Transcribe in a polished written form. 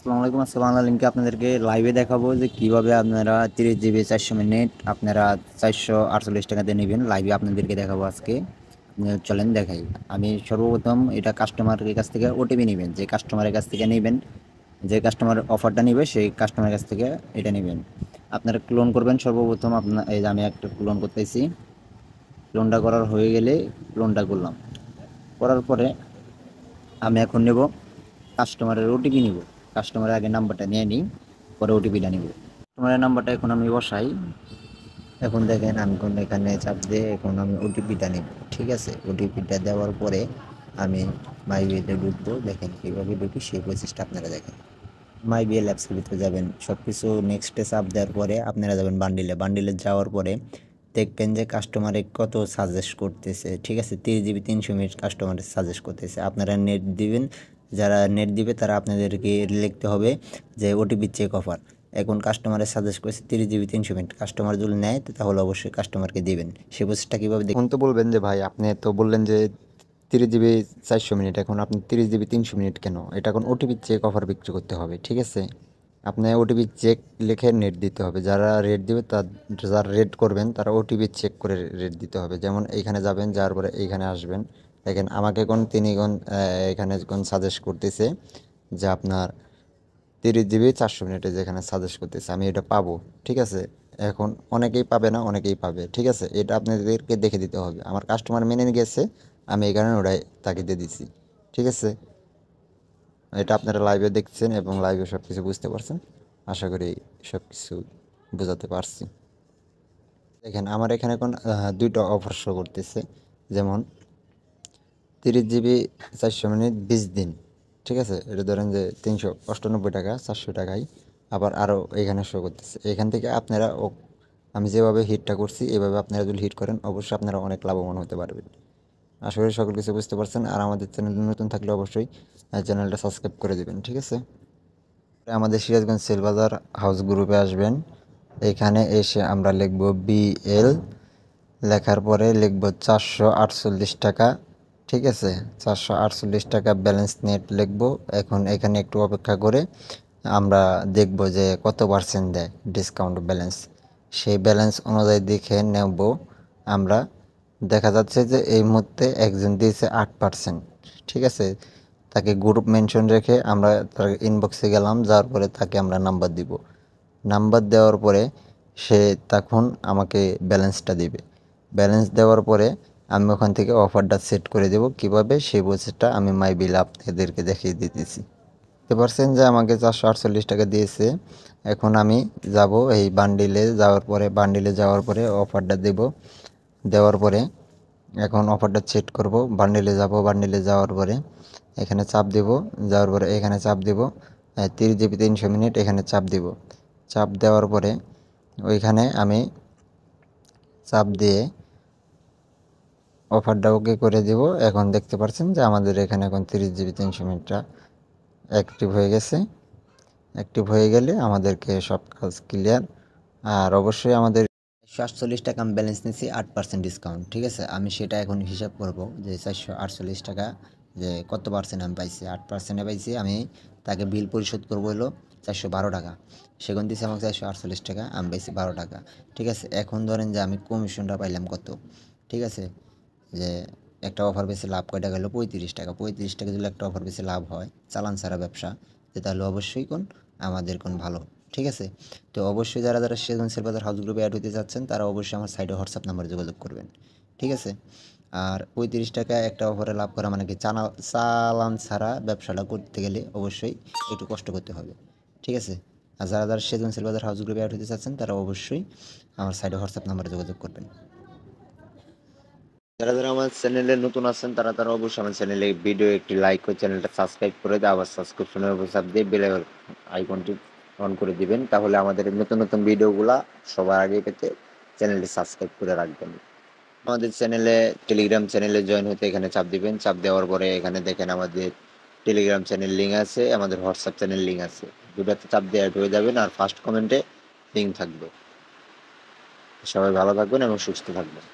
আসসালামু আলাইকুম। আজকে বাংলা লিঙ্কে আপনাদেরকে লাইভে দেখাবো যে কিভাবে আপনারা 30 জিবি 400 মিনিট আপনারা 448 টাকা দিয়ে নেবেন। লাইভে আপনাদেরকে দেখাবো আজকে। চলেন দেখাই। আমি সর্বপ্রথম এটা কাস্টমারের কাছ থেকে ওটিপি নেবেন। যে কাস্টমারের কাছ থেকে নেবেন, যে কাস্টমার অফারটা নেবে সেই কাস্টমারের কাছ থেকে এটা নেবেন। আপনারা ক্লোন করবেন সর্বপ্রথম। আপনার এই যে আমি একটা ক্লোন করতেছি। ক্লোনটা করার হয়ে গেলে ক্লোনটা করলাম। করার পরে আমি এখন নেব কাস্টমারের ওটিপি নিব। কাস্টমারের আগে নাম্বারটা নিয়ে নিই, পরে ওটিপিটা নিব। কাস্টমারের নাম্বারটা এখন আমি বসাই। এখন দেখেন আমি কোন এখানে চাপ দিয়ে এখন আমি ওটিপিটা নিব। ঠিক আছে, ওটিপিটা দেওয়ার পরে আমি মাই বিয়েতে ঢুকবো। দেখেন কীভাবে ঢুকি সেই প্রসেসটা আপনারা দেখেন। মাই বিএল অ্যাপসের ভিতরে যাবেন, সব কিছু নেক্সটে চাপ দেওয়ার পরে আপনারা যাবেন বান্ডিলে। বান্ডিলে যাওয়ার পরে দেখবেন যে কাস্টমারে কত সাজেস্ট করতেছে। ঠিক আছে, 30 জিবি 300 মিনিট কাস্টমারে সাজেস্ট করতেছে। আপনারা নেট দিবেন, যারা নেট দিবে তারা আপনাদেরকে লিখতে হবে যে ওটিপি চেক অফার। এখন কাস্টমারে সাজেস্ট করেছে 30 জিবি 300 মিনিট। কাস্টমার যদি নেয় তাহলে অবশ্যই কাস্টমারকে দিবেন। সে প্রসেসটা কীভাবে দেখুন তো বলবেন যে ভাই আপনি তো বললেন যে 30 জিবি 400 মিনিট, এখন আপনি 30 জিবি 300 মিনিট কেন? এটা এখন ওটিপি চেক অফার বিক্রি করতে হবে। ঠিক আছে, আপনি ওটিপি চেক লিখে নেট দিতে হবে। যারা রেট দিবে যারা রেট করবেন তারা ওটিপি চেক করে রেট দিতে হবে। যেমন এইখানে যাবেন, যাওয়ার পরে এইখানে আসবেন। দেখেন আমাকে তিনি এখানে সাজেস্ট করতেছে যে আপনার 30 জিবি 400 মিনিটে যেখানে সাজেস্ট করতেছে আমি এটা পাবো। ঠিক আছে, এখন অনেকেই পাবে না, অনেকেই পাবে। ঠিক আছে, এটা আপনাদেরকে দেখে দিতে হবে। আমার কাস্টমার মেনে গেছে, আমি এই কারণে ওটাই তাকে দিয়ে দিছি। ঠিক আছে, এটা আপনারা লাইভে দেখছেন এবং লাইভে সব কিছু বুঝতে পারছেন। আশা করি সব কিছু বোঝাতে পারছি। দেখেন আমার এখানে এখন দুইটা অফার শো করতেছে। যেমন 30 জিবি 400 মিনিট 20 দিন। ঠিক আছে, এটা ধরেন যে 398 টাকা 400 টাকায়। আবার আরও এখানে শো করতেছে। এখান থেকে আপনারা আমি যেভাবে হিটটা করছি এভাবে আপনারা যদি হিট করেন অবশ্যই আপনারা অনেক লাভবান হতে পারবেন। আশা করি সকল কিছু বুঝতে পারছেন। আর আমাদের চ্যানেল নতুন থাকলে অবশ্যই চ্যানেলটা সাবস্ক্রাইব করে দেবেন। ঠিক আছে, আমাদের সিরাজগঞ্জ সেলবাজার হাউস গ্রুপে আসবেন। এখানে এসে আমরা লিখব বিএল, লেখার পরে লিখব 448 টাকা। ঠিক আছে, 448 টাকা ব্যালেন্স নেট লিখব। এখন এখানে একটু অপেক্ষা করে আমরা দেখব যে কত পার্সেন্ট দেয় ডিসকাউন্ট ব্যালেন্স। সেই ব্যালেন্স অনুযায়ী দেখে নেব আমরা। দেখা যাচ্ছে যে এই মুহূর্তে একজন দিয়েছে 8%। ঠিক আছে, তাকে গ্রুপ মেনশন রেখে আমরা তার ইনবক্সে গেলাম, যাওয়ার পরে তাকে আমরা নাম্বার দিব। নাম্বার দেওয়ার পরে সে তখন আমাকে ব্যালেন্সটা দিবে। ব্যালেন্স দেওয়ার পরে আমি ওখান থেকে অফারটা সেট করে দেব। কিভাবে সেই প্রসেসটা আমি মাই বিল আপনাদেরকে দেখিয়ে দিতেছি। বুঝতে পারছেন যে আমাকে 448 টাকা দিয়েছে। এখন আমি যাব এই বান্ডিলে, যাওয়ার পরে অফারটা দেব। দেওয়ার পরে এখন অফারটা সেট করব। বান্ডিলে যাব, বান্ডিলে যাওয়ার পরে এখানে চাপ দেব। যাওয়ার পরে এখানে চাপ দেব 30 জিবি 300 মিনিট, এখানে চাপ দেব। চাপ দেওয়ার পরে ওইখানে আমি চাপ দিয়ে অফারটা ওকে করে দেব। এখন দেখতে পাচ্ছেন যে আমাদের এখানে এখন 30 জিবি 300 মিনিটটা অ্যাক্টিভ হয়ে গেছে। অ্যাক্টিভ হয়ে গেলে আমাদেরকে সব কাজ ক্লিয়ার। আর অবশ্যই আমাদের 448 টাকা আমি ব্যালেন্স নিয়েছি, 8% ডিসকাউন্ট। ঠিক আছে, আমি সেটা এখন হিসাব করব যে 448 টাকা যে কত পার্সেন্ট আমি পাইছি। 8% পাইছি। আমি তাকে বিল পরিশোধ করবো হলো 412 টাকা। সেখান দিয়েছে আমাকে 448 টাকা, আমি পাইছি 12 টাকা। ঠিক আছে, এখন ধরেন যে আমি কমিশনটা পাইলাম কত। ঠিক আছে, যে একটা অফার পেয়েছে লাভ কয় টাকা হলো 35 টাকা। 35 টাকা যদি একটা অফার পেয়েছে লাভ হয় চালান ছাড়া ব্যবসা, তাহলে অবশ্যই আমাদের ভালো। ঠিক আছে, তো অবশ্যই যারা যারা সিরাজগঞ্জ সেলবাজার হাউস গ্রুপে অ্যাড হতে যাচ্ছেন তারা অবশ্যই আমার সাইডে হোয়াটসঅ্যাপ নাম্বারে যোগাযোগ করবেন। ঠিক আছে, আর 35 টাকা একটা অফারে লাভ করা মানে কি, চালান ছাড়া ব্যবসাটা করতে গেলে অবশ্যই একটু কষ্ট করতে হবে। ঠিক আছে, আর যারা যারা সিরাজগঞ্জ সেলবাজার হাউস গ্রুপে অ্যাড হতে চাচ্ছেন তারা অবশ্যই আমার সাইডে হোয়াটসঅ্যাপ নাম্বারে যোগাযোগ করবেন। যারা যারা আমার চ্যানেলে নতুন আছেন তারা তারা অবশ্যই আমার চ্যানেলে ভিডিও একটি লাইক করে চ্যানেলটা সাবস্ক্রাইব করে দিয়ে আবার সাবস্ক্রিপশনের উপর চাপ দিয়ে বেল আইকনটি অন করে দিবেন। তাহলে আমাদের নতুন নতুন ভিডিওগুলা সবার আগে পেতে চ্যানেলটি সাবস্ক্রাইব করে রাখবেন। আমাদের চ্যানেলে টেলিগ্রাম চ্যানেলে জয়েন হতে এখানে চাপ দিবেন। চাপ দেওয়ার পরে এখানে দেখেন আমাদের টেলিগ্রাম চ্যানেল লিঙ্ক আছে, আমাদের হোয়াটসঅ্যাপ চ্যানেল লিঙ্ক আছে। দুটাতে চাপ দিয়ে অ্যাড হয়ে যাবেন আর ফার্স্ট কমেন্টে লিঙ্ক থাকবে। সবাই ভালো থাকবেন এবং সুস্থ থাকবেন।